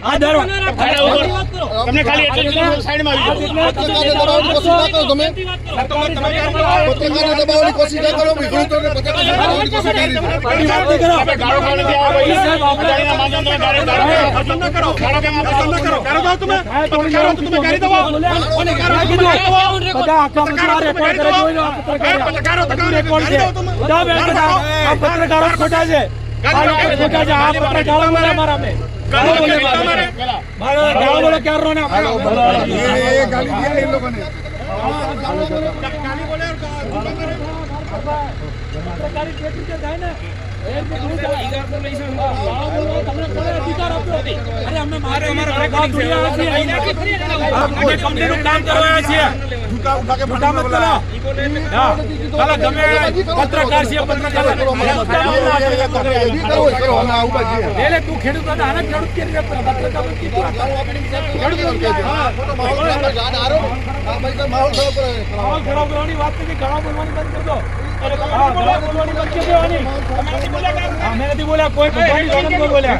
આ દર તમને ખાલી એટલે સાઈડમાં આવી જાઓ. પત્રકારને દબાવવાની કોશિશ ના કરો તમે. પત્રકારને દબાવવાની કોશિશ ના કરો. વિકૃતોને પત્રકારને દબાવવાની કોશિશ કરી છે. આપણે ગાળો ખાવા નથી આવ્યા ભાઈ. અજાણ્યાના માધ્યમથી ગાળો કરો. ગાળો કેમ આપો? ગાળો દો તમે. પત્રકારો તો તમે ગાળી દો. કોને ગાળો કીધું? બધા આખા પત્રકાર રેકોર્ડ કરે જોઈ લો. પત્રકારો તો રેકોર્ડ છે. આ પત્રકારો ખોટા છે. આ લોકો ખોટા છે. આ પત્રકારો બોલે મારા મે ગાળો બોલે ગાળો બોલે ક્યારનો ને એ ગાલી દિયા એ લોકોને. ગાલી બોલે પત્રકારી કેટલી છે થાય ને તમને કોને અધિકાર આપ્યો? અરે અમે મારે અમારા કામ જોયા છે. અમે કંપનીનું કામ કરવા છીએ. ઉઠા કે મોટા મત કરો. હા ચાલો તમે પત્રકાર છે. પત્રકાર કરો અમે આવું બાજી એટલે તું ખેડૂત હતા આને ખેડૂત કે પત્રકાર કીધું માહોલ ખરાબ કરે. માહોલ ખરાબ કરવાની વાત નથી. ઘણા બોલવાની બંધ કરી દો. હા ઘણા બોલવાની બંધ કરી દેવાની. મેં નથી બોલ્યા કોઈ બોલ્યા